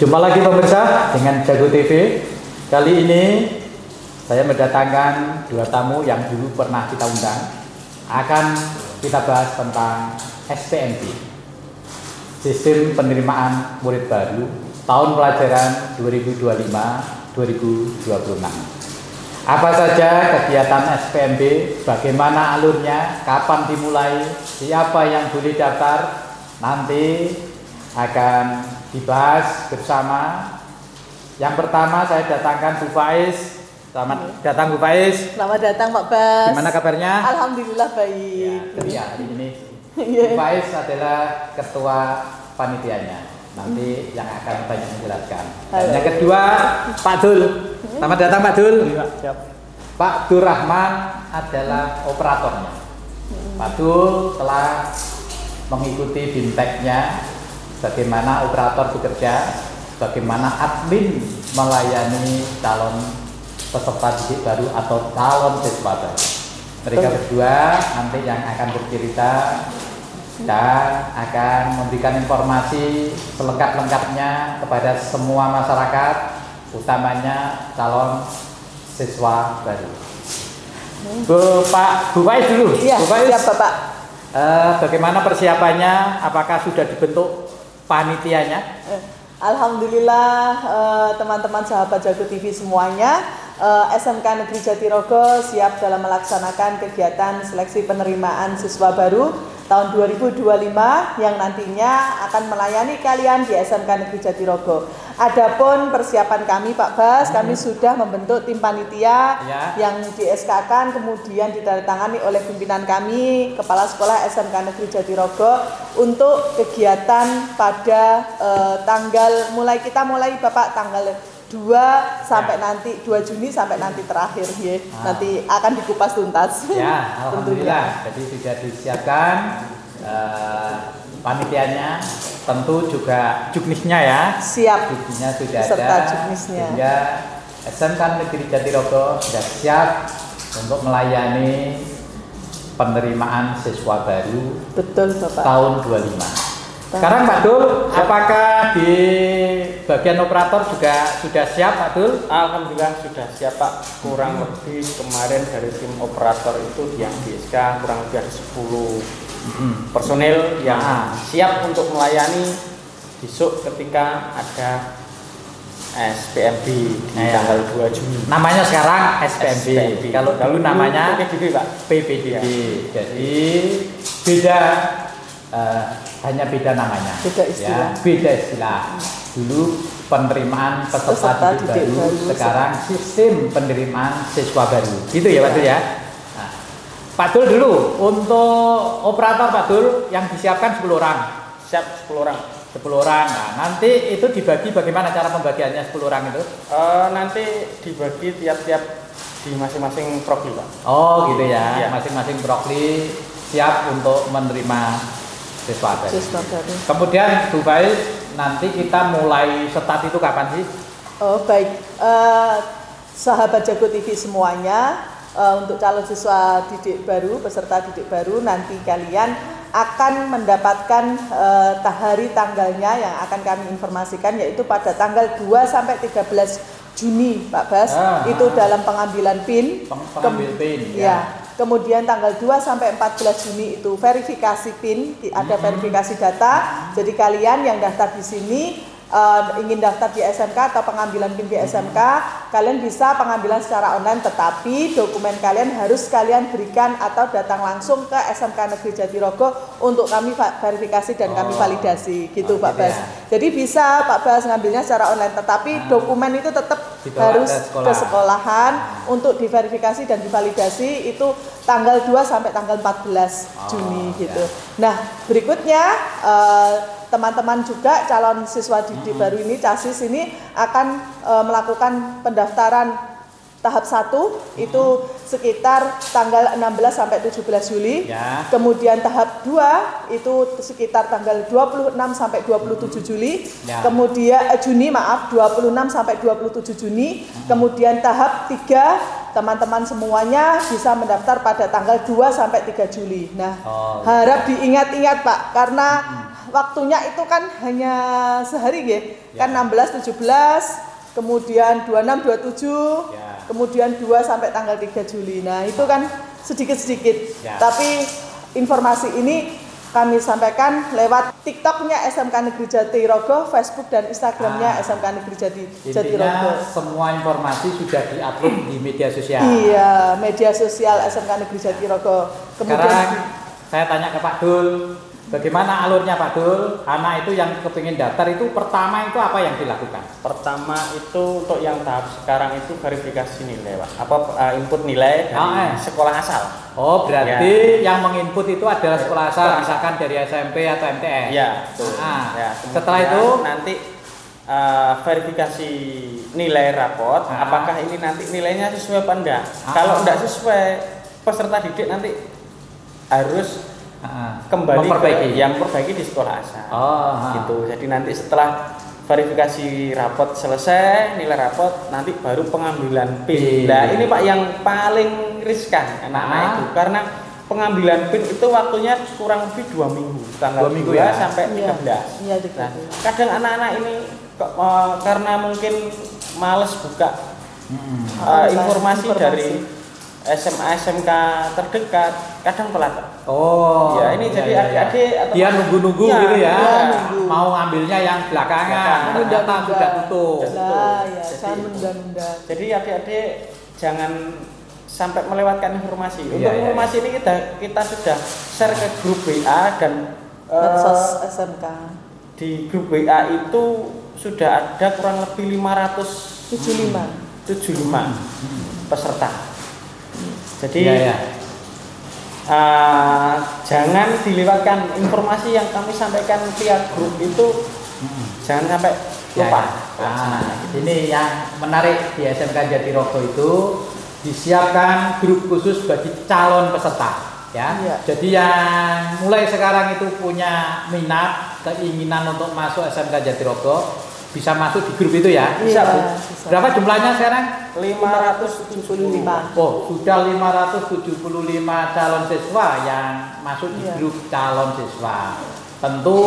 Jumpa lagi pemirsa dengan Jago TV. Kali ini saya mendatangkan dua tamu yang dulu pernah kita undang. Akan kita bahas tentang SPMB, Sistem Penerimaan Murid Baru tahun pelajaran 2025-2026. Apa saja kegiatan SPMB, bagaimana alurnya, kapan dimulai, siapa yang boleh daftar, nanti akan dibahas bersama. Yang pertama saya datangkan Bu Faiz. Selamat datang Bu Faiz. Selamat datang Pak Bas. Gimana kabarnya? Alhamdulillah baik. Ya, hari ini Bu Faiz adalah ketua panitianya. Nanti yang akan banyak menjelaskan. Dan yang kedua Pak Dul. Selamat datang Pak Dul. Siap. Pak Dur Rahman adalah operatornya. Pak Dul telah mengikuti BIMTEK-nya, bagaimana operator bekerja, bagaimana admin melayani calon peserta didik baru atau calon siswa baru. Mereka berdua nanti yang akan bercerita dan akan memberikan informasi selengkap-lengkapnya kepada semua masyarakat, utamanya calon siswa baru. Bu Faiz dulu. Iya, Bu Faiz, siap Bapak. bagaimana persiapannya? Apakah sudah dibentuk panitianya? Alhamdulillah teman-teman sahabat Jago TV semuanya, SMK Negeri Jatirogo siap dalam melaksanakan kegiatan seleksi penerimaan siswa baru tahun 2025 yang nantinya akan melayani kalian di SMK Negeri Jatirogo. Adapun persiapan kami Pak Bas, kami sudah membentuk tim panitia yang di SK-kan kemudian ditandatangani oleh pimpinan kami, Kepala Sekolah SMK Negeri Jatirogo untuk kegiatan pada kita mulai Bapak tanggal 2 sampai nanti 2 Juni sampai nanti terakhir ya. Nanti akan dikupas tuntas. Ya, alhamdulillah. Jadi sudah disiapkan panitianya, tentu juga juknisnya ya. Siap. Juknisnya sudah serta ada. Juknisnya. Sehingga SMK Negeri Jatirogo sudah siap untuk melayani penerimaan siswa baru. Betul Bapak. Tahun 25. Sekarang Pak Dul, apakah di bagian operator juga sudah siap Pak Dul? Alhamdulillah sudah siap Pak. Kurang lebih kemarin dari tim operator itu yang di SK kurang lebih ada 10 personil yang siap untuk melayani besok ketika ada SPMB di tanggal 2 Juni. Namanya sekarang SPMB. Kalau dulu namanya PPDB Pak. PPDB. Jadi beda, hanya beda namanya. Beda istilah. Ya, beda istilah. Dulu penerimaan peserta didik baru, sekarang sistem penerimaan siswa baru. Gitu ya Pak Dul ya. Nah, Pak Dul dulu untuk operator Pak Dul yang disiapkan 10 orang. Siap 10 orang. 10 orang. Nah, nanti itu dibagi bagaimana cara pembagiannya 10 orang itu? Nanti dibagi tiap-tiap di masing-masing prokli Pak. Oh gitu ya. Iya. Masing-masing prokli siap untuk menerima siswa baru. Kemudian Bu Faiz, nanti kita mulai start itu kapan sih? Oh baik, sahabat Jago TV semuanya, untuk calon siswa didik baru, peserta didik baru, nanti kalian akan mendapatkan hari tanggalnya yang akan kami informasikan, yaitu pada tanggal 2 sampai 13 Juni Pak Bas. Itu dalam pengambilan PIN. Pengambil PIN ya. Kemudian tanggal 2 sampai 14 Juni itu verifikasi PIN, ada verifikasi data. Jadi kalian yang daftar di sini ingin daftar di SMK atau pengambilan PIN di SMK, kalian bisa pengambilan secara online, tetapi dokumen kalian harus kalian berikan atau datang langsung ke SMK Negeri Jatirogo untuk kami verifikasi dan kami validasi gitu Pak Bas. Jadi bisa Pak Bas ngambilnya secara online, tetapi dokumen itu tetap harus ke sekolahan untuk diverifikasi dan divalidasi itu tanggal 2 sampai tanggal 14 Juni gitu. Nah, berikutnya teman-teman juga calon siswa didik baru ini, CASIS ini akan melakukan pendaftaran tahap 1 itu sekitar tanggal 16 sampai 17 Juli. Ya. Kemudian tahap 2 itu sekitar tanggal 26 sampai 27 Juli. Ya. Kemudian Juni, maaf, 26 sampai 27 Juni. Kemudian tahap 3 teman-teman semuanya bisa mendaftar pada tanggal 2 sampai 3 Juli. Nah, harap diingat-ingat Pak, karena waktunya itu kan hanya sehari ya. Ya. Kan 16 17, kemudian 26 27, Ya. kemudian 2 sampai tanggal 3 Juli. Nah, itu kan sedikit-sedikit. Ya. Tapi informasi ini kami sampaikan lewat TikToknya SMK Negeri Jatirogo, Facebook dan Instagramnya SMK Negeri Jatirogo. Intinya semua informasi sudah diupload di media sosial. Iya, media sosial SMK Negeri Jatirogo. Sekarang saya tanya ke Pak Dul, bagaimana alurnya Pak Dul? Anak itu yang kepingin daftar itu pertama itu apa yang dilakukan? Pertama itu untuk yang tahap sekarang itu verifikasi nilai, Pak. Input nilai dari sekolah asal. Oh, berarti yang menginput itu adalah sekolah asal, misalkan dari SMP atau MTS. Iya, betul. Ya. Kemudian Setelah itu nanti verifikasi nilai rapot, apakah ini nanti nilainya sesuai apa enggak. Kalau enggak sesuai, peserta didik nanti harus kembali memperbaiki di sekolah asal. Gitu. Jadi nanti setelah verifikasi rapot selesai, nilai rapot, nanti baru pengambilan PIN. Nah, ini Pak yang paling riskan anak-anak itu, karena pengambilan PIN itu waktunya kurang lebih 2 minggu, tanggal 2 ya? sampai 13. Iya, Nah, kadang anak-anak ini karena mungkin males buka informasi dari SMA SMK terdekat, kadang telat. Oh, ya ini jadi adik-adik atau dia nunggu-nunggu ya, gitu ya. Nunggu. Mau ngambilnya yang belakangan, ternyata sudah tutup. Nah, ya, jangan menunda-nunda. Jadi adik-adik jangan sampai melewatkan informasi. Untuk informasi ini kita sudah share ke grup WA dan medsos SMK. Di grup WA itu sudah ada kurang lebih 575 peserta. Jadi jangan dilewatkan informasi yang kami sampaikan via grup itu, jangan sampai lupa. Ini yang menarik di SMK Jatirogo itu disiapkan grup khusus bagi calon peserta. Jadi yang mulai sekarang itu punya minat, keinginan untuk masuk SMK Jatirogo bisa masuk di grup itu ya. Bisa. Berapa jumlahnya sekarang? 575. Oh, sudah 575 calon siswa yang masuk di grup calon siswa. Tentu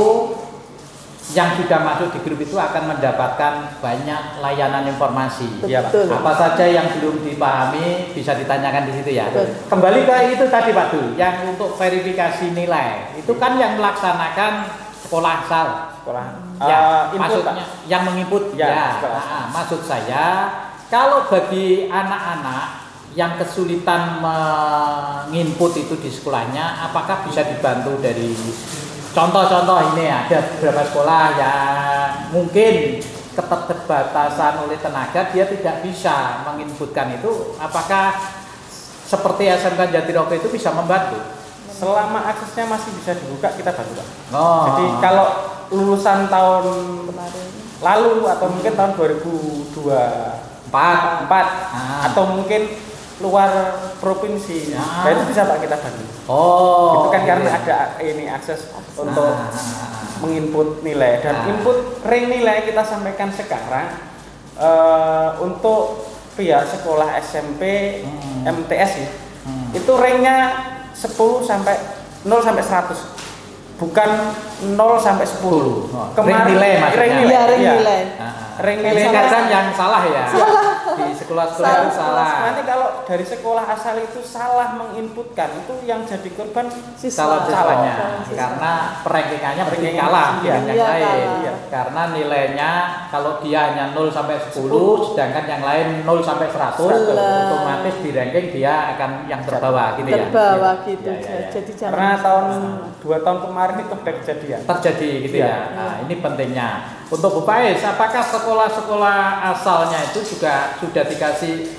yang sudah masuk di grup itu akan mendapatkan banyak layanan informasi. Betul. Apa saja yang belum dipahami bisa ditanyakan di situ ya. Betul. Kembali ke itu tadi Pak Dul, yang untuk verifikasi nilai. Itu kan yang melaksanakan sekolah asal. Maksudnya yang menginput maksud saya kalau bagi anak-anak yang kesulitan menginput itu di sekolahnya, apakah bisa dibantu dari contoh-contoh ini? Ada beberapa sekolah yang mungkin keterbatasan oleh tenaga, dia tidak bisa menginputkan itu. Apakah seperti SMK Jatirogo itu bisa membantu? Selama aksesnya masih bisa dibuka, kita bantu, Pak. Jadi kalau lulusan tahun lalu atau mungkin tahun 2024 atau mungkin luar provinsi, nah itu bisa Pak kita bantu. Itu kan karena ada ini akses untuk menginput nilai dan input rank nilai kita sampaikan sekarang untuk pihak sekolah SMP MTS ya. Itu ranknya 10 sampai 0 sampai 100, bukan 0 sampai 10. Rank nilai maksudnya. Rank nilai kadang yang salah ya. Di sekolah-sekolah itu salah. Nanti kalau dari sekolah asal itu salah menginputkan, itu yang jadi korban siswanya. Karena perankingannya mesti kalah dengan yang lain. Karena nilainya kalau dia hanya 0 sampai 10, sedangkan yang lain 0 sampai 100, otomatis di ranking dia akan yang terbawah gitu ya. Terbawa gitu. Jadi karena dua tahun kemarin itu terjadi gitu ya. Nah, ini pentingnya. Untuk Bu Pais, apakah sekolah-sekolah asalnya itu juga sudah dikasih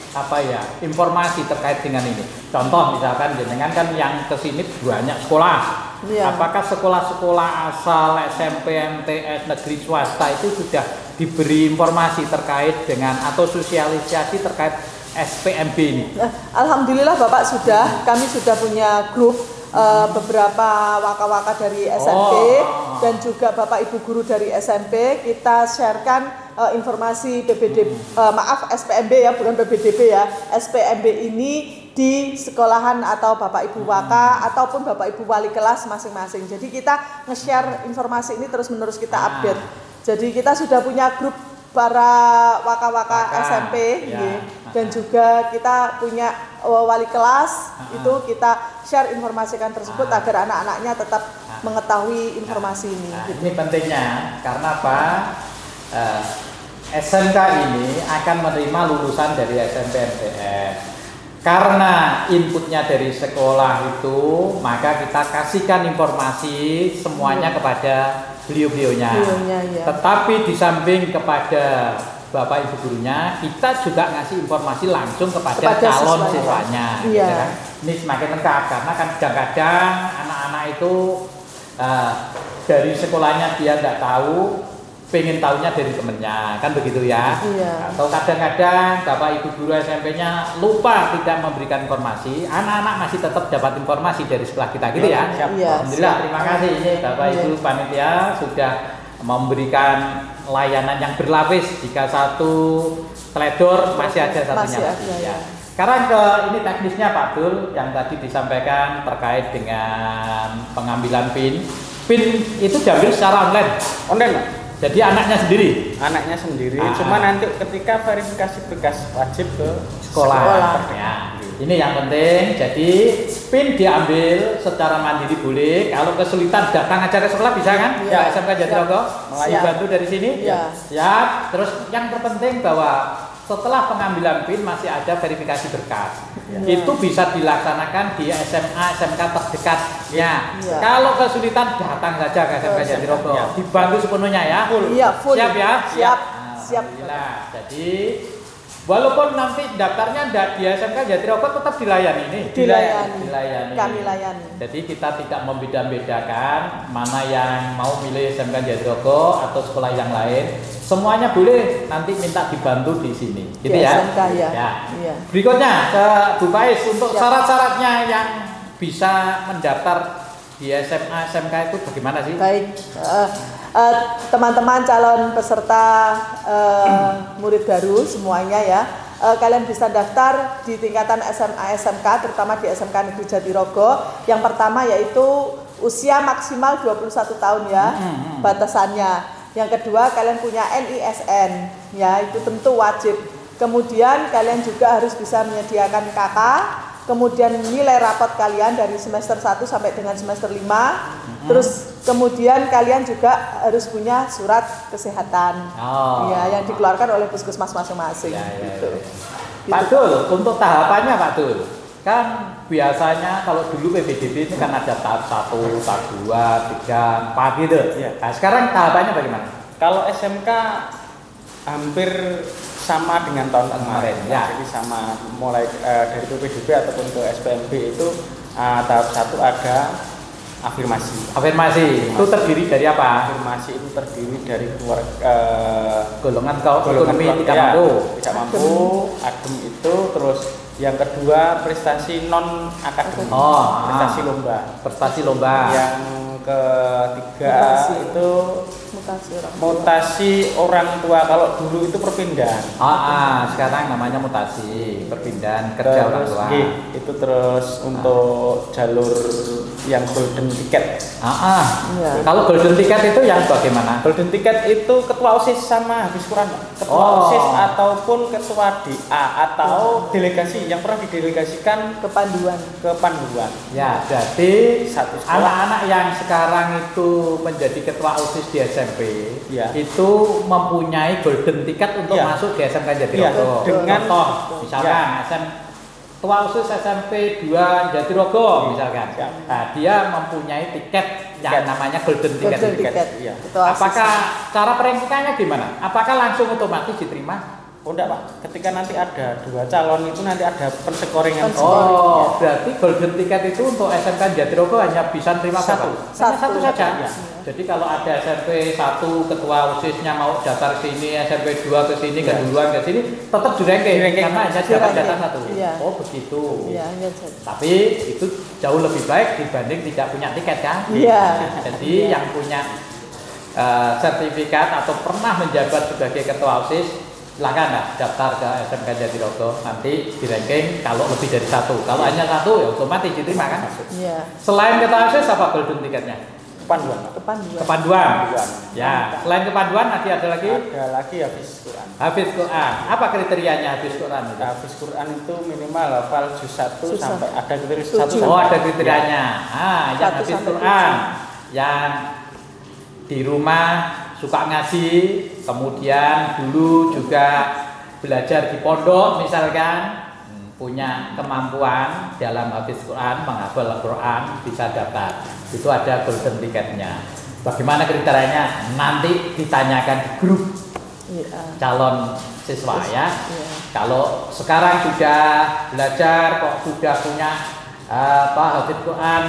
informasi terkait dengan ini? Contoh misalkan jenengan kan yang kesini banyak sekolah. Apakah sekolah-sekolah asal SMP, MTS, negeri swasta itu sudah diberi informasi terkait dengan atau sosialisasi terkait SPMB ini? Alhamdulillah Bapak kami sudah punya grup beberapa waka-waka dari SMP dan juga Bapak Ibu guru dari SMP. Kita sharekan informasi SPMB ya, bukan PBDB ya. SPMB ini di sekolahan atau Bapak Ibu Waka ataupun Bapak Ibu wali kelas masing-masing. Jadi kita nge-share informasi ini terus-menerus kita update. Jadi kita sudah punya grup para waka-waka SMP ya. dan juga kita punya wali kelas itu kita share informasikan tersebut agar anak-anaknya tetap mengetahui informasi ini. Gitu. Ini pentingnya karena apa? SMK ini akan menerima lulusan dari SMP MTS. Karena inputnya dari sekolah itu, maka kita kasihkan informasi semuanya kepada beliau-beliaunya. Ya. Tetapi di samping kepada Bapak Ibu gurunya, kita juga ngasih informasi langsung kepada calon siswanya. Iya. Gitu kan? Ini semakin lengkap karena kan kadang-kadang anak-anak itu dari sekolahnya dia nggak tahu, pengen tahunya dari temennya, kan begitu ya. Iya. Atau kadang-kadang Bapak Ibu guru SMP-nya lupa tidak memberikan informasi, anak-anak masih tetap dapat informasi dari sekolah kita, gitu ya. Iya, Alhamdulillah, terima kasih ini Bapak Ibu panitia sudah memberikan layanan yang berlapis. Jika satu teledor masih ada satunya lagi. Ya. Sekarang ke ini teknisnya Pak Dul yang tadi disampaikan terkait dengan pengambilan PIN. PIN itu diambil secara online. Online, Pak. Jadi anaknya sendiri. Anaknya sendiri. Cuma nanti ketika verifikasi berkas wajib ke sekolah. Ya. Ini yang penting. Jadi PIN diambil secara mandiri boleh. Kalau kesulitan datang aja ke sekolah bisa kan? Ya, SMK Jatirogo. Melayu bantu dari sini. Ya. Siap. Terus yang terpenting bahwa setelah pengambilan PIN masih ada verifikasi berkas. Itu bisa dilaksanakan di SMA SMK terdekatnya. Kalau kesulitan datang saja ke SMK Jatirogo. Dibantu sepenuhnya ya. Iya, full. Siap ya? Siap. Alhamdulillah. Jadi walaupun nanti daftarnya di SMK Jatirogo tetap dilayani ini. Dilayani. Kami layani. Jadi kita tidak membeda-bedakan mana yang mau milih SMK Jatirogo atau sekolah yang lain. Semuanya boleh nanti minta dibantu di sini. Gitu di ya. SMK, ya. Ya. Berikutnya ke Bu Faiz untuk syarat-syaratnya yang bisa mendaftar di SMA SMK itu bagaimana sih? Baik. Teman-teman calon peserta murid baru semuanya ya, kalian bisa daftar di tingkatan SMA SMK, terutama di SMK Negeri Jatirogo. Yang pertama yaitu usia maksimal 21 tahun ya, batasannya. Yang kedua kalian punya NISN ya, itu tentu wajib. Kemudian kalian juga harus bisa menyediakan KK. Kemudian nilai rapot kalian dari semester 1 sampai dengan semester 5. Terus kemudian kalian juga harus punya surat kesehatan. Ya, yang dikeluarkan oleh puskesmas masing-masing. Gitu. Pak Dul, untuk tahapannya Pak Dul, kan biasanya kalau dulu PPDB itu kan ada tahap 1, tahap 2, 3, 4 gitu. Nah, sekarang tahapannya bagaimana? Kalau SMK hampir sama dengan tahun kemarin ya. Jadi sama mulai dari PPDB ataupun ke SPMB itu tahap 1 ada afirmasi. Itu terdiri dari apa? Afirmasi itu terdiri dari golongan ekonomi tidak mampu, adem itu, terus yang kedua prestasi non akademik, prestasi lomba. Yang ketiga itu mutasi orang tua. Kalau dulu itu perpindahan. Sekarang namanya mutasi, perpindahan kerja orang tua. Itu terus untuk jalur yang golden ticket. Kalau golden ticket itu yang bagaimana? Golden ticket itu ketua OSIS sama habis Quran. Ketua OSIS ataupun ketua DA atau delegasi yang pernah didelegasikan ke Panduan. Ya, jadi anak-anak yang sekarang itu menjadi ketua OSIS di SMP itu mempunyai golden ticket untuk masuk di SMK Jatirogo. Dengan misalkan ketua OSIS SMP 2 Jatirogo misalkan. Nah, dia mempunyai tiket yang namanya golden ticket. Apakah cara peringkatannya gimana? Apakah langsung otomatis diterima? Oh enggak Pak, ketika nanti ada 2 calon itu nanti ada pensekoringan. Berarti golden ticket itu untuk SMK Jatirogo hanya bisa terima satu saja. Ya. Jadi kalau ada SMP 1 ketua OSIS-nya mau daftar ke sini, SMP 2 ke sini, keduluan ke sini, tetap di-ranking karena hanya dapat data 1. Oh begitu. Tapi itu jauh lebih baik dibanding tidak punya tiket kan? Jadi yang punya sertifikat atau pernah menjabat sebagai ketua OSIS silakan lah daftar ke SMK Jatirogo, nanti di ranking kalau lebih dari 1. Kalau hanya 1 ya otomatis diterima kan. Iya. Selain KTASIS apa golden tiketnya? Kepanduan. Kepanduan. Ya, selain kepanduan nanti ada lagi? Ada lagi Hafiz Quran. Hafiz Quran. Apa kriterianya Hafiz Quran itu? Hafiz Quran itu minimal hafal juz 1 sampai ada kriteria 1 Oh, ada kriterianya. Yang 1 Hafiz sampai Quran, yang di rumah suka ngaji, kemudian dulu juga belajar di pondok misalkan, punya kemampuan dalam hafiz Quran, menghafal Quran, bisa dapat. Itu ada golden tiketnya. Bagaimana kriterianya? Nanti ditanyakan di grup calon siswa ya. Kalau sekarang sudah belajar kok sudah punya hafiz Quran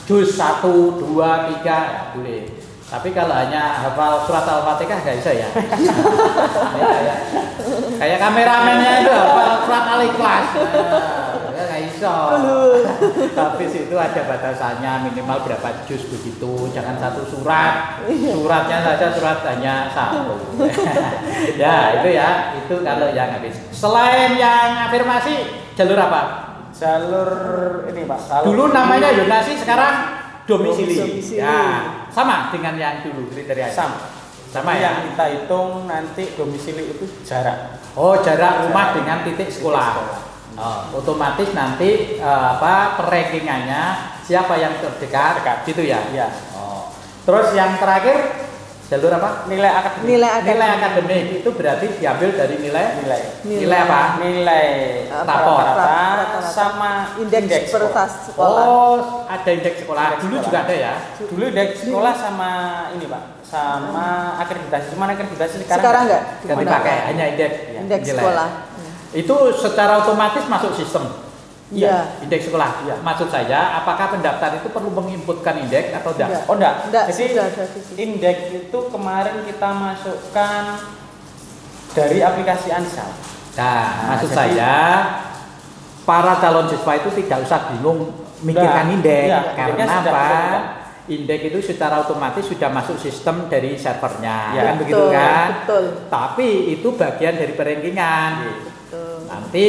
juz 1, 2, 3 ya boleh. Tapi kalau hanya hafal surat Al-Fatihah nggak bisa ya. Kayak kameramennya itu hafal surat Al-Ikhlas. Nggak bisa. Habis itu ada batasannya minimal berapa juz begitu. Jangan 1 surat. Suratnya saja surat hanya 1. Ya itu ya. Itu kalau yang habis. Selain yang afirmasi, jalur apa? Jalur ini Pak. Dulu namanya Yonasi, sekarang domisili. Domisili. Ya, sama dengan yang dulu kriterianya. Sama ya. Yang kita hitung nanti domisili itu jarak. Oh, jarak rumah dengan titik sekolah. Otomatis nanti perankingannya siapa yang terdekat, gitu ya. Iya. Terus yang terakhir jalur apa? Nilai akademik. Nilai akademik itu berarti diambil dari nilai apa? Nilai rapor sama indeks prestasi sekolah. Oh, ada indeks sekolah. Dulu juga ada ya. Dulu indeks sekolah sama ini Pak, sama akreditasi. Cuman akreditasi Sekarang enggak dipakai, hanya indeks nilai. sekolah. Itu secara otomatis masuk sistem. Iya. Indeks sekolah. Iya. Maksud saya, apakah pendaftar itu perlu menginputkan indeks atau tidak? Oh enggak. Jadi indeks itu kemarin kita masukkan dari aplikasi Ansal. Nah, maksud saya para calon siswa itu tidak usah bingung mikirkan indeks. Iya, karena sudah apa? betul, Indeks itu secara otomatis sudah masuk sistem dari servernya, ya, kan begitu kan? Betul. Tapi itu bagian dari perankingan. Betul. Nanti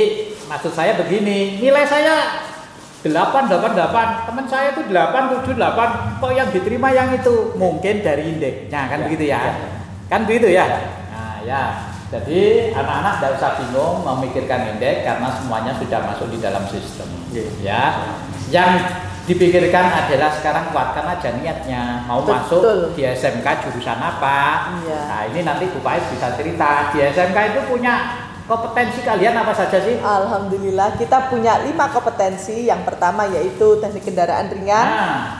maksud saya begini, nilai saya 888, teman saya itu 878, kok yang diterima yang itu? Mungkin dari indeksnya, kan begitu ya? Kan begitu ya? Nah ya, jadi anak-anak tidak usah bingung memikirkan indeks karena semuanya sudah masuk di dalam sistem. Ya, yang dipikirkan adalah sekarang kuatkan aja niatnya, mau masuk di SMK jurusan apa. Nah ini nanti Bu Pais bisa cerita, di SMK itu punya kompetensi kalian apa saja sih? Alhamdulillah kita punya 5 kompetensi. Yang pertama yaitu teknik kendaraan ringan,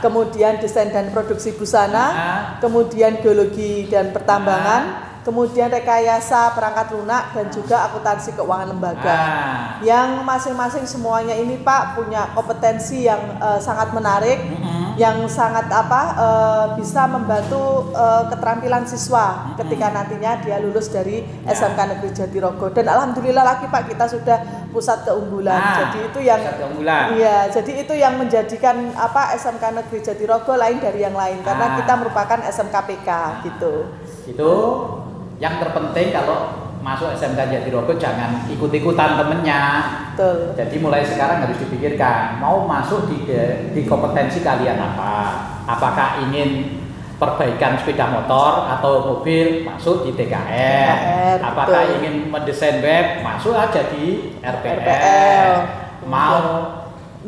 kemudian desain dan produksi busana, kemudian geologi dan pertambangan, kemudian rekayasa perangkat lunak, dan juga akuntansi keuangan lembaga. Yang masing-masing semuanya ini Pak punya kompetensi yang sangat menarik, yang sangat bisa membantu keterampilan siswa ketika nantinya dia lulus dari SMK Negeri Jatirogo. Dan alhamdulillah lagi Pak, kita sudah pusat keunggulan. Jadi itu yang jadi itu yang menjadikan SMK Negeri Jatirogo lain dari yang lain karena kita merupakan SMK PK gitu. Itu yang terpenting kalau masuk SMK Jatirogo jangan ikut-ikutan temennya. Betul. Jadi mulai sekarang harus dipikirkan mau masuk di kompetensi kalian apa. Apakah ingin perbaikan sepeda motor atau mobil, masuk di TKR. Apakah ingin mendesain web, masuk aja di RPL. Mau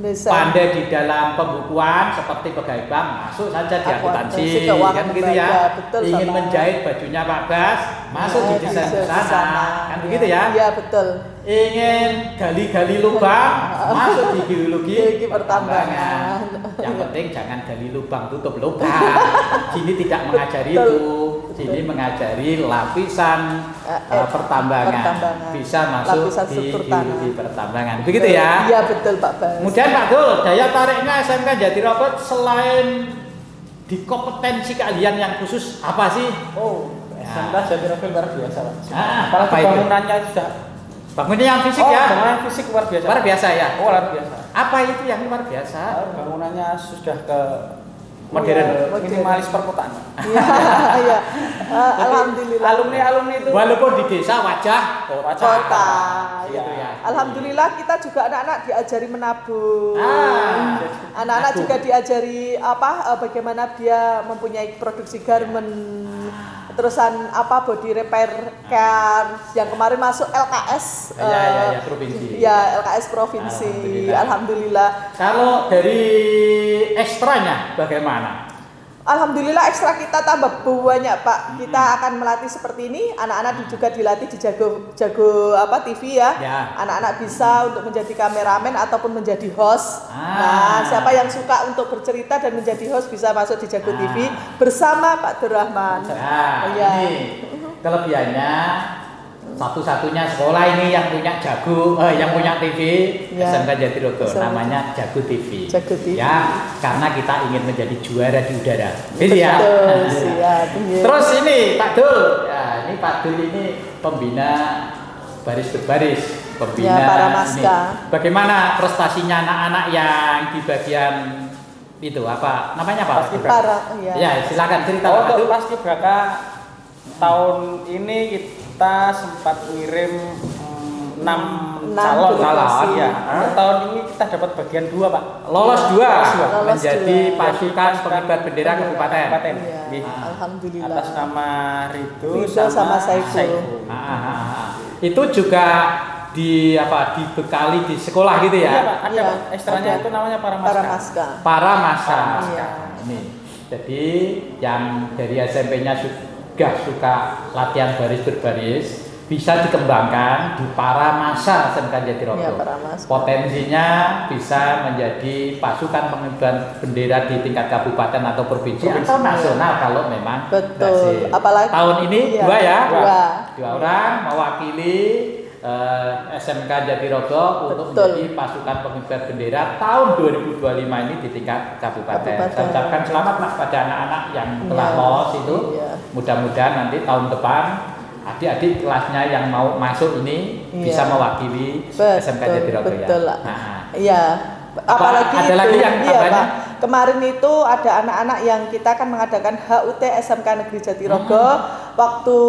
pandai di dalam pembukuan seperti pegawai bank, masuk saja di akuntansi, kan begitu ya. Ingin menjahit bajunya Pak Bas, masuk di desain busana, kan begitu ya. Iya betul. Ingin gali-gali lubang, masuk di geologi pertambangan. Yang penting jangan gali lubang tutup lubang. Sini tidak mengajari itu, sini mengajari lapisan pertambangan. Bisa masuk di geologi pertambangan. Begitu ya. Iya betul Pak Bas. Kemudian Pak Dul, daya tariknya SMK Jatirogo selain di kompetensi kalian yang khusus apa sih? SMK Jatirogo luar biasa Pak. Apalagi bangunannya sudah bangunannya yang fisik ya? Bangunan fisik luar biasa. Luar biasa ya? Luar biasa. Apa itu yang luar biasa? Bangunannya sudah ke modern. Minimalis perkotaan. Iya. Alhamdulillah. Alumni itu walaupun di desa wajah kota. Gitu ya. Alhamdulillah kita juga anak-anak diajari menabung. Anak-anak juga diajari bagaimana dia mempunyai produksi garment. Terusan body repair car yang kemarin masuk LKS provinsi. Ya, LKS provinsi. Alhamdulillah. Kalau dari ekstranya bagaimana? Alhamdulillah ekstra kita tambah banyak Pak. Kita akan melatih seperti ini. Anak-anak juga dilatih di jago TV ya. Anak-anak bisa untuk menjadi kameramen ataupun menjadi host. Nah, siapa yang suka untuk bercerita dan menjadi host bisa masuk di Jago TV bersama Pak Durrahman. Ini kelebihannya satu-satunya sekolah ini yang punya yang punya TV SMK Jatirogo, namanya Jago TV. Jago TV. Ya, karena kita ingin menjadi juara di udara. Gitu ya. Siap. Terus ini Pak Dul. Ya, ini Pak Dul ini pembina baris berbaris, pembina para maska. Bagaimana prestasinya anak-anak yang di bagian itu namanya Pak? Ya, silakan cerita Pak Dul. Paskibraka tahun ini kita sempat ngirim 6 calon. Ya. Tahun ini kita dapat bagian 2 Pak. Lolos 2 menjadi pasukan pengibar bendera kabupaten. Alhamdulillah. Atas nama Ridho sama Saiful. Itu juga dibekali di sekolah gitu ya? Iya Pak, ada Pak. Ekstranya itu namanya para maska. Para maska. Ini. Jadi yang dari SMP-nya suka latihan baris berbaris bisa dikembangkan di para masa SMK Jatirogo. Potensinya bisa menjadi pasukan pengibar bendera di tingkat kabupaten atau provinsi atau nasional kalau memang betul. Apalagi tahun ini dua orang mewakili SMK Jatirogo untuk menjadi pasukan pengibar bendera tahun 2025 ini di tingkat kabupaten. Saya ucapkan selamat pada anak-anak yang telah lolos itu. Mudah-mudahan nanti tahun depan adik-adik kelasnya yang mau masuk ini bisa mewakili SMK Jatirogo ya. Iya. Apalagi ada lagi yang Pak. Kemarin itu ada anak-anak yang kita akan mengadakan HUT SMK Negeri Jatirogo waktu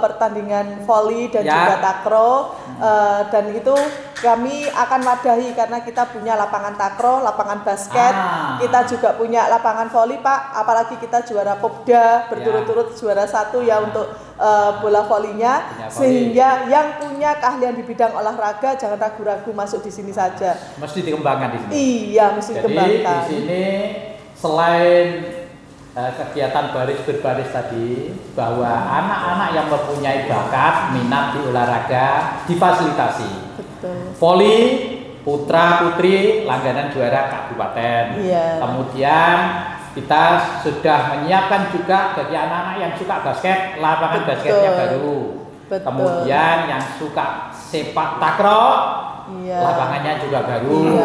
pertandingan voli dan juga takraw dan itu kami akan wadahi karena kita punya lapangan takraw, lapangan basket, kita juga punya lapangan voli Pak, apalagi kita juara Popda berturut-turut juara 1 ya untuk bola volinya, sehingga yang punya keahlian di bidang olahraga jangan ragu-ragu masuk di sini saja. Mesti dikembangkan di sini. Iya, mesti dikembangkan. Di sini selain kegiatan baris berbaris tadi, bahwa anak-anak yang mempunyai bakat minat di olahraga difasilitasi. Betul. Voli putra putri langganan juara kabupaten. Kemudian kita sudah menyiapkan juga bagi anak-anak yang suka basket, lapangan basketnya baru. Kemudian yang suka sepak takraw, lapangannya juga baru.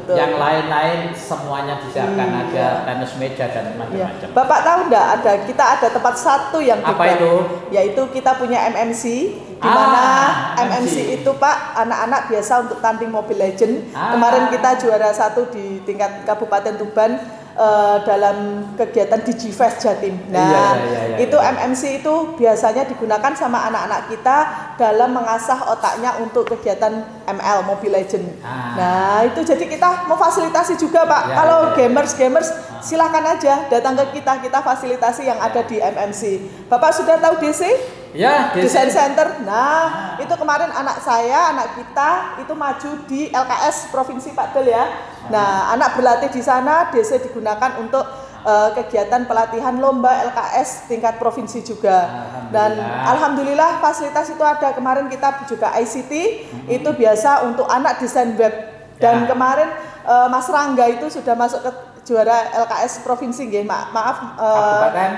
Yang lain-lain semuanya disiapkan, ada tenis meja dan macam-macam. Bapak tahu enggak, kita ada tempat satu yang apa itu? Yaitu kita punya MMC, di mana MMC itu Pak anak-anak biasa untuk tanding Mobile Legend. Kemarin kita juara 1 di tingkat Kabupaten Tuban dalam kegiatan Digifest Jatim. Nah, itu MMC itu biasanya digunakan sama anak-anak kita dalam mengasah otaknya untuk kegiatan ML Mobile Legend. Nah, itu jadi kita memfasilitasi juga Pak. Kalau gamers silakan aja datang ke kita fasilitasi yang ada di MMC. Bapak sudah tahu DC? Ya, Desain Center. Nah, itu kemarin anak kita itu maju di LKS Provinsi Pak Del ya. Nah, anak berlatih di sana, DC digunakan untuk kegiatan pelatihan lomba LKS tingkat provinsi juga. Dan alhamdulillah fasilitas itu ada. Kemarin kita juga ICT itu biasa untuk anak desain web. Dan kemarin Mas Rangga itu sudah masuk ke juara LKS provinsi nggih,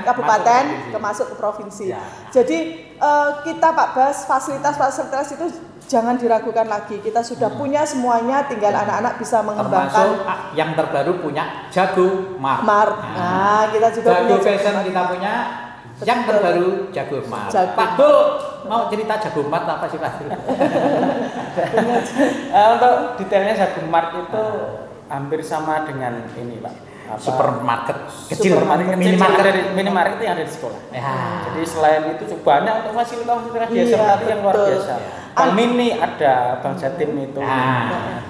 kabupaten masuk ke provinsi. Jadi kita Pak Bas fasilitas itu jangan diragukan lagi. Kita sudah punya semuanya, tinggal anak-anak bisa mengembangkan. Termasuk yang terbaru punya Jago Mart. Nah, kita juga Jago punya Fashion kita punya. Yang terbaru Jago Mart. Pak Dul mau cerita Jago Mart apa sih Pak? Untuk detailnya Jago Mart itu hampir sama dengan ini Pak. supermarket kecil, minimarket itu yang ada di sekolah. Ya. Jadi selain itu juga banyak untuk fasilitas tadi yang luar biasa. Bank Mini ada, Bank Jatim itu.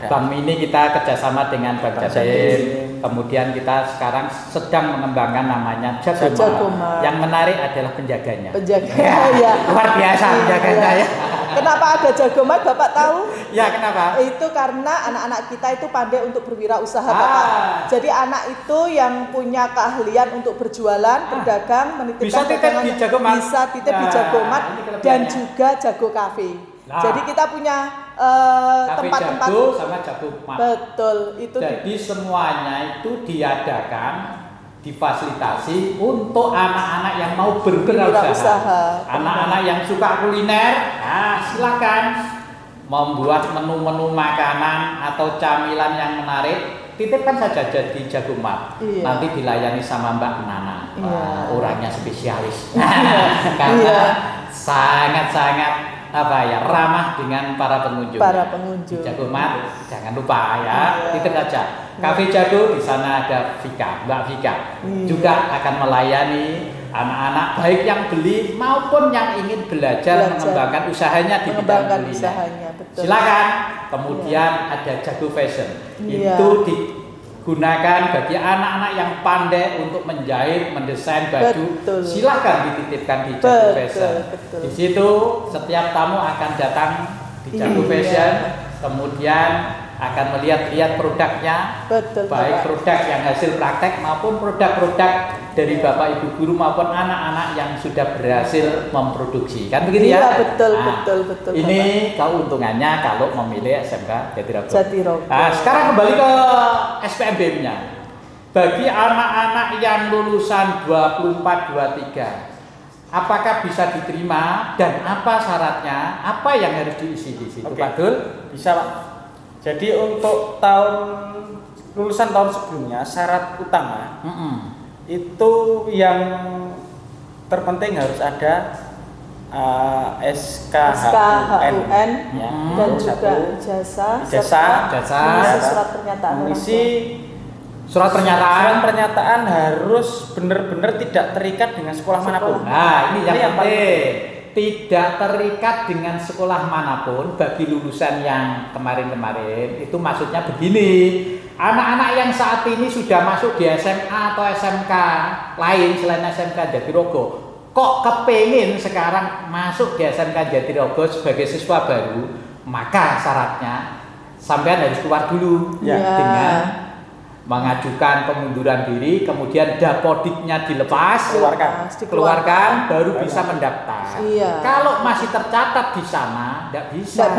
Bank Mini kita kerjasama dengan Bank Jatim. Kemudian kita sekarang sedang mengembangkan namanya Jagomart. Yang menarik adalah penjaganya. Ya. Luar biasa penjaganya ya. Kenapa ada Jagomart Bapak tahu? Ya, kenapa? Itu karena anak-anak kita itu pandai untuk berwirausaha Bapak. Jadi anak itu yang punya keahlian untuk berjualan, berdagang, menitipkan bisa titip di Jagomart. Bisa titip di Jagomart dan juga Jago Cafe. Jadi kita punya tempat-tempat sama Jagomart. Betul, itu. Jadi semuanya itu diadakan, difasilitasi untuk anak-anak yang mau berwirausaha. Anak-anak yang suka kuliner, silakan membuat menu-menu makanan atau camilan yang menarik. Titipkan saja di Jagomart. Nanti dilayani sama Mbak Nana. Orangnya spesialis. Karena sangat-sangat ramah dengan para pengunjung. Di Jagomart jangan lupa ya, titip saja. Cafe Jago di sana ada Vika, Mbak Vika. Juga akan melayani anak-anak baik yang beli maupun yang ingin belajar mengembangkan usahanya di bidang kuliner. Silakan. Kemudian ada Jago Fashion. Itu digunakan bagi anak-anak yang pandai untuk menjahit, mendesain baju. Silakan dititipkan di Jago Fashion. Di situ setiap tamu akan datang di Jago Fashion, kemudian akan melihat-lihat produknya, baik produk yang hasil praktek maupun produk-produk dari Bapak Ibu guru maupun anak-anak yang sudah berhasil memproduksi. Kan begitu ya? Betul. Ini keuntungannya kalau memilih SMK Jatirogo. Nah, sekarang kembali ke SPMB-nya. Bagi anak-anak yang lulusan 24-23, apakah bisa diterima dan apa syaratnya? Apa yang harus diisi di situ, Pak Dul? Bisa, Pak. Jadi untuk lulusan tahun sebelumnya syarat utama itu yang terpenting harus ada SKHUN dan juga ijazah, surat pernyataan. Mengisi surat pernyataan harus benar-benar tidak terikat dengan sekolah manapun. Nah, ini yang penting. Tidak terikat dengan sekolah manapun. Bagi lulusan yang kemarin-kemarin itu maksudnya begini, anak-anak yang saat ini sudah masuk di SMA atau SMK lain selain SMK Jatirogo, kok kepengin sekarang masuk di SMK Jatirogo sebagai siswa baru, maka syaratnya sampean harus keluar dulu dengan mengajukan pengunduran diri, kemudian dapodiknya keluarkan, baru bisa mendaftar. Kalau masih tercatat di sana, tidak bisa.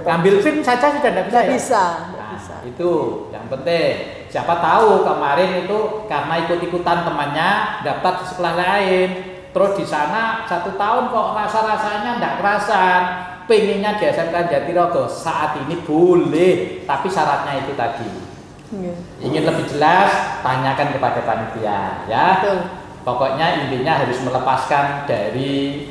Ambil SIM saja sudah tidak bisa. Itu yang penting. Siapa tahu kemarin itu karena ikut-ikutan temannya daftar di sekolah lain, terus di sana 1 tahun kok rasa-rasanya tidak kerasan, pengennya di SMK Jatirogo. Saat ini boleh, tapi syaratnya itu tadi. Ingin lebih jelas, tanyakan kepada panitia ya. Pokoknya intinya harus melepaskan dari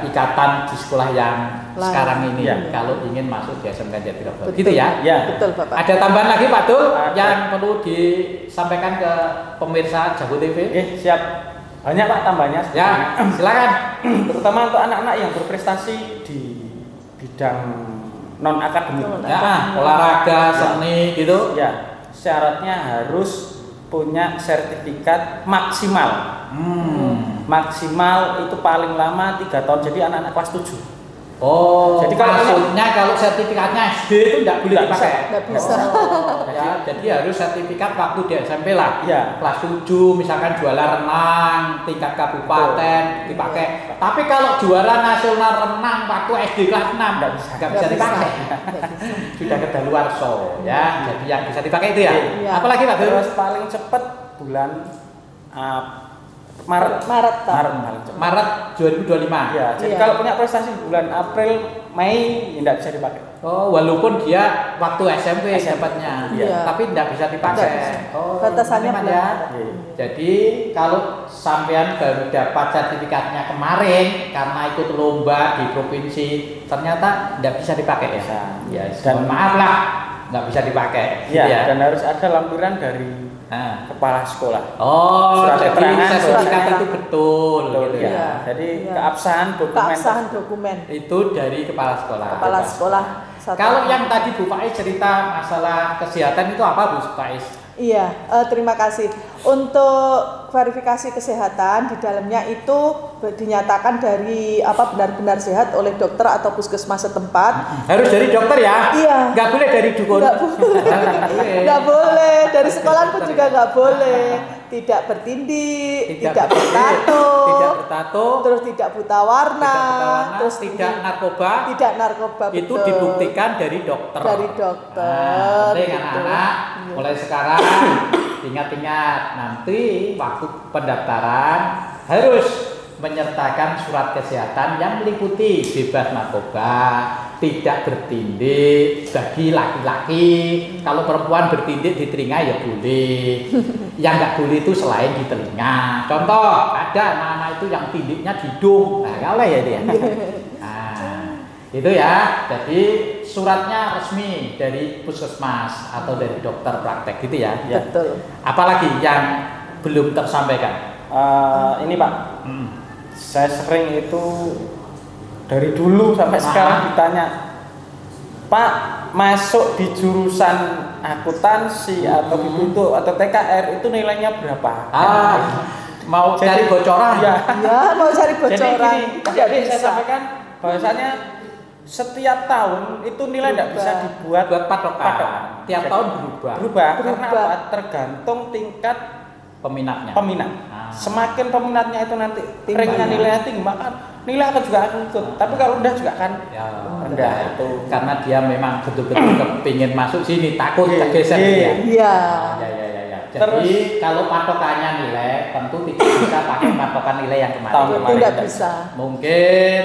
ikatan di sekolah yang sekarang ini kalau ingin masuk di SMK Jatirogo. Gitu ya? Betul, Bapak. Ada tambahan lagi Pak Dul yang perlu disampaikan ke pemirsa Jago TV? Siap. Banyak Pak tambahnya. Ya, silakan. Terutama untuk anak-anak yang berprestasi di bidang non akademik. Olahraga, seni gitu. Ya. Syaratnya harus punya sertifikat maksimal. Maksimal itu paling lama 3 tahun. Jadi anak-anak kelas 7. Jadi kalau sertifikatnya SD itu tidak boleh dipakai. Tidak bisa. Jadi harus sertifikat waktu di SMP lah. Kelas 7 misalkan juara renang tingkat kabupaten dipakai. Tapi kalau juara nasional renang waktu SD kelas 6 nggak bisa dipakai. Sudah kedaluarsa ya. Jadi yang bisa dipakai itu ya. Apalagi Pak? Terus paling cepat bulan Maret 2025. Jadi kalau punya prestasi bulan April, Mei tidak bisa dipakai. Walaupun dia waktu SMP dapatnya, tapi tidak bisa dipakai. Batasannya ya. Jadi kalau sampean baru dapat sertifikatnya kemarin karena ikut lomba di provinsi, ternyata tidak bisa dipakai ya. Dan maaf lah, nggak bisa dipakai. Dan harus ada lampiran dari kepala sekolah. Oh, Surat jadi keterangan sertifikat bahwa- itu betul, gitu Ya. ya. Jadi Iya. keabsahan dokumen. Keabsahan dokumen Itu dari kepala sekolah. kepala sekolah. satu. Kalau yang tadi Bu Faiz cerita masalah kesehatan itu apa Bu Faiz? Iya, terima kasih. Untuk verifikasi kesehatan di dalamnya itu dinyatakan dari benar-benar sehat oleh dokter atau puskesmas setempat. Harus dari dokter ya? Iya. Nggak boleh dari dukun? Nggak boleh. Nggak boleh. Dari sekolah pun juga nggak boleh. Tidak bertindik, tidak bertato, terus tidak buta warna, terus tidak narkoba. Tidak narkoba. Itu betul. dibuktikan dari dokter. Dari dokter. Nah, penting gitu. anak-anak mulai sekarang ingat-ingat nanti waktu pendaftaran harus menyertakan surat kesehatan yang meliputi bebas narkoba, tidak bertindik bagi laki-laki. Kalau perempuan bertindik di telinga ya boleh. Yang nggak boleh itu selain di telinga. Contoh, ada anak-anak itu yang tindiknya di hidung. Nah, nggak boleh ya dia. Nah, itu ya. Jadi suratnya resmi dari puskesmas atau dari dokter praktek gitu ya. Betul. Apalagi yang belum tersampaikan? Ini Pak, saya sering itu dari dulu sampai sekarang ditanya, Pak, masuk di jurusan akuntansi atau itu atau TKR itu nilainya berapa? Mau cari bocoran? Ya, mau cari bocoran. Jadi saya sampaikan bahwasanya setiap tahun itu nilai tidak bisa dibuat patokan. Tiap tahun berubah. Karena apa? Tergantung tingkat peminat. Semakin peminatnya itu nanti ranknya nilainya tinggi, maka nilai akan juga akan ikut. Tapi kalau rendah juga akan rendah itu. Karena dia memang betul-betul kepingin masuk sini, takut kegeser dia. Iya. Ya. Jadi kalau patokannya nilai, tentu tidak bisa pakai patokan nilai yang kemarin. Tidak bisa. Mungkin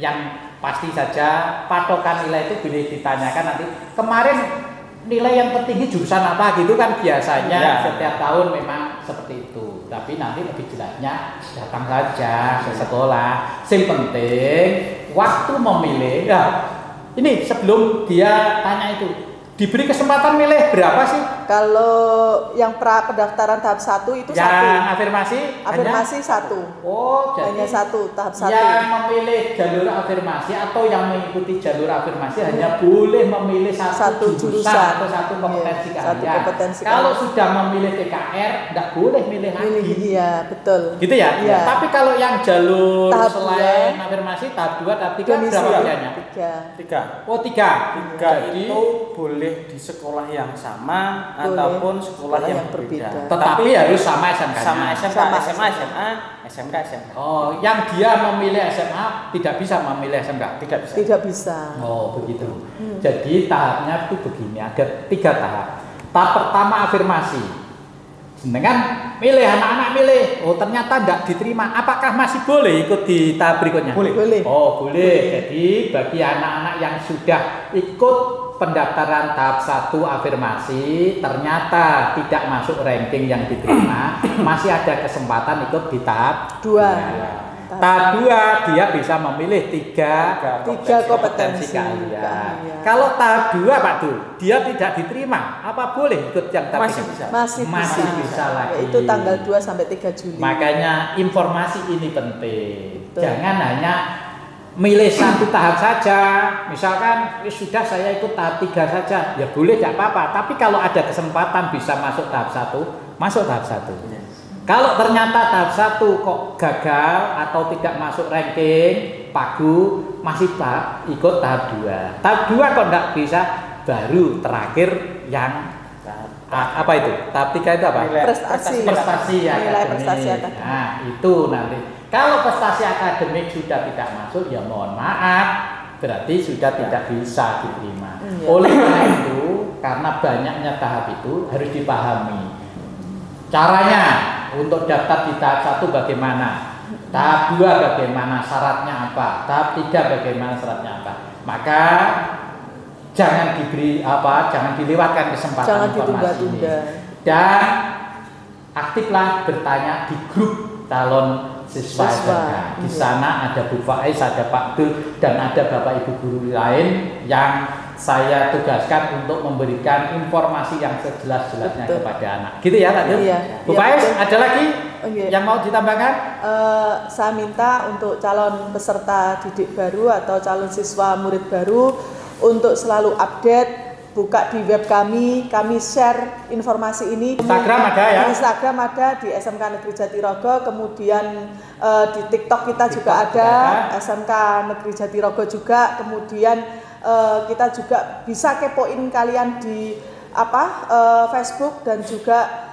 yang pasti saja patokan nilai itu boleh ditanyakan nanti. Kemarin nilai yang tertinggi jurusan apa gitu kan biasanya setiap tahun memang seperti itu. Tapi nanti lebih jelasnya datang saja ke sekolah. Yang penting waktu memilih. Ya, ini sebelum dia tanya itu diberi kesempatan milih berapa sih? Kalau yang pendaftaran tahap 1 itu yang satu. Afirmasi satu. Oh, jadi hanya satu tahap 1. Yang memilih jalur afirmasi atau yang mengikuti jalur afirmasi hanya boleh memilih satu jurusan atau satu kompetensi kalian. Kalau sudah memilih TKR, tidak boleh milih lagi. Iya, betul. Gitu ya? Iya. Tapi kalau yang jalur tahap selain afirmasi tahap 2, tahap 3 berapa pilihannya? 3. Oh, 3. Jadi itu boleh di sekolah yang sama ataupun sekolah yang berbeda. Tetapi harus sama SMK-nya. Sama SMK, SMA, SMA, SMK, SMK. Oh, yang dia memilih SMA tidak bisa memilih SMK? Tidak bisa. Oh, begitu. Jadi tahapnya itu begini, ada 3 tahap. Tahap pertama afirmasi. Dengan milih, anak-anak milih, oh ternyata tidak diterima, apakah masih boleh ikut di tahap berikutnya? Boleh. Oh, boleh. Jadi bagi anak-anak yang sudah ikut pendaftaran tahap 1 afirmasi ternyata tidak masuk ranking yang diterima, masih ada kesempatan ikut di tahap 2. Tahap 2 dia bisa memilih 3 kompetensi kalian. Kalau tahap 2 Pak Dul, dia tidak diterima, apa boleh ikut yang tahap 3? Masih bisa lagi. Itu tanggal 2 sampai 3 Juli. Makanya informasi ini penting. Betul. Jangan hanya milih satu tahap saja. Misalkan sudah saya ikut tahap 3 saja, ya boleh tidak apa-apa. Tapi kalau ada kesempatan bisa masuk tahap 1, masuk tahap 1. Kalau ternyata tahap 1 kok gagal atau tidak masuk ranking pagu, masih ikut tahap 2. Tahap 2 kok tidak bisa, baru terakhir yang apa itu? Tahap 3 itu apa? Prestasi ya. Nilai prestasi akademik. Nah, itu nanti. Kalau prestasi akademik sudah tidak masuk, ya mohon maaf, berarti sudah tidak bisa diterima. Oleh karena itu, karena banyaknya tahap itu harus dipahami. Caranya untuk daftar di tahap 1 bagaimana? Tahap 2 bagaimana? Syaratnya apa? Tahap 3 bagaimana syaratnya apa? Maka jangan dilewatkan kesempatan informasi ini. Dan aktiflah bertanya di grup calon siswa SMK. Di sana ada Bu Faiz, ada Pak Dul, dan ada Bapak Ibu guru lain yang saya tugaskan untuk memberikan informasi yang sejelas-jelasnya Betul. kepada anak. Gitu ya, Kak Dul? Iya. Bu Iya, Faiz, betul. ada lagi Oke. yang mau ditambahkan? Saya minta untuk calon peserta didik baru atau calon siswa murid baru untuk selalu update, buka di web kami share informasi ini. Instagram ada ya? Di Instagram ada, di SMK Negeri Jatirogo, kemudian di TikTok kita juga ada, SMK Negeri Jatirogo juga, kemudian kita juga bisa kepoin kalian di Facebook dan juga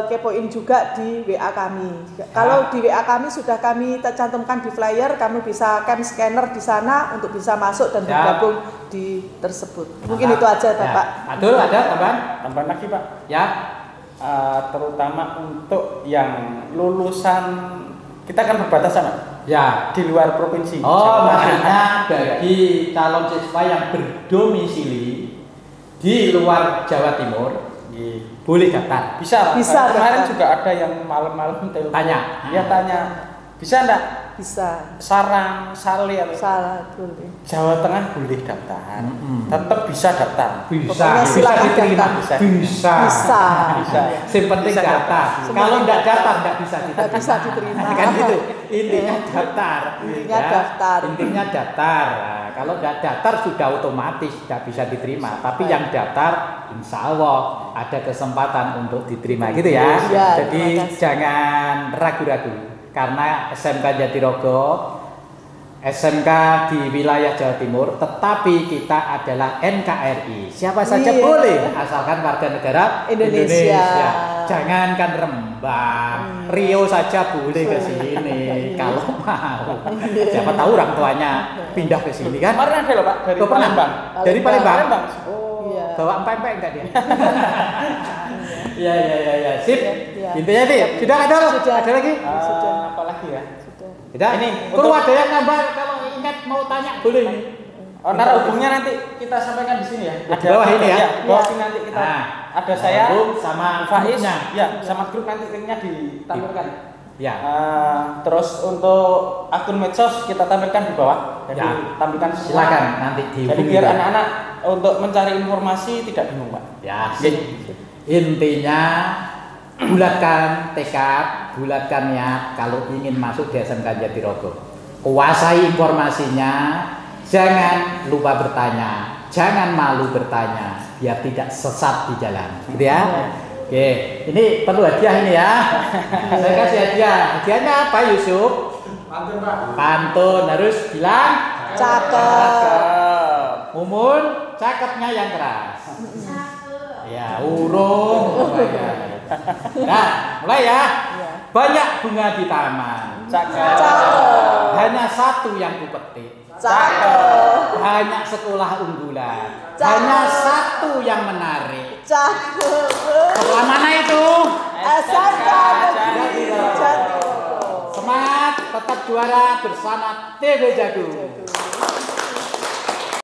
kepoin juga di WA kami. Kalau di WA kami sudah kami cantumkan di flyer, kamu bisa scanner di sana untuk bisa masuk dan bergabung di tersebut. Mungkin itu aja, Bapak. Adul, ada tambahan? Tambahan lagi, Pak. Ya. Terutama untuk yang lulusan, kita kan berbatasan, Pak. Ya. Di luar provinsi. Oh, maksudnya bagi calon siswa yang berdomisili di luar Jawa Timur, boleh daftar. Bisa. Bisa Kemarin daftar. juga ada yang malam-malam telepon. Tanya. Iya, tanya. Bisa enggak? Bisa. Sarang, Sale, Salah boleh. Jawa Tengah boleh daftar. Tetap bisa daftar. Bisa. Pokoknya Bisa silakan diterima. daftar. Bisa. Bisa. Bisa. Yang penting Bisa daftar. daftar. Kalau enggak daftar enggak bisa diterima. Nggak bisa diterima. Kan gitu. Intinya daftar. Intinya daftar. Intinya daftar. Nah, kalau enggak daftar sudah otomatis tidak bisa diterima. Tapi yang daftar insya Allah ada kesempatan untuk diterima gitu ya. Ya, jadi terima kasih. jangan ragu-ragu karena SMK Jatirogo SMK di wilayah Jawa Timur, tetapi kita adalah NKRI. Siapa saja Iya. boleh, asalkan warga negara Indonesia. Jangankan Rembang, Rio saja boleh ke sini kalau mau. Siapa tahu orang tuanya pindah ke sini kan? Kemarin ada loh, Pak, dari Oh, pernah? Palembang. Dari Palembang. Palembang. Iya. Bawa empek-empek enggak dia? Iya. Sip. Iya. Intinya sih, sudah ada loh. Sudah. Ada lagi? Sudah. Apa lagi ya? Sudah. Tidak. Ini Perlu untuk- ada yang nambah kalau ingat mau tanya boleh ini. Oh, ntar hubungnya nanti kita sampaikan di sini ya. Di bawah ini ya? Di bawah sini nanti kita. Nah, ada saya, grup sama Faiz, grupnya. ya, sama grup nanti linknya ditampilkan. Ya. Terus untuk akun medsos kita tampilkan di bawah. Jadi Ya. tampilkan semua. Silakan nanti Jadi dihubungi. biar anak-anak untuk mencari informasi tidak bingung, Pak. Ya, intinya bulatkan tekad, bulatkan niat kalau ingin masuk di SMK Jatirogo. Kuasai informasinya, jangan lupa bertanya, jangan malu bertanya, biar tidak sesat di jalan. Gitu ya. Oke, ini perlu hadiah ini ya. Saya kasih hadiah. Hadiahnya apa, Yusuf? Pantun, Pak. Pantun harus bilang Cakep. Mumun, cakepnya yang keras. Ya, urung. Nah, mulai ya. Iya. Banyak bunga di taman. Cakep. Cakep. Hanya satu yang kupetik. Cakep. Banyak sekolah unggulan. Cakep. Hanya satu yang menarik. Cakep. Sekolah mana itu? SMK Negeri Jatirogo. Semangat, tetap juara bersama TV Jagung.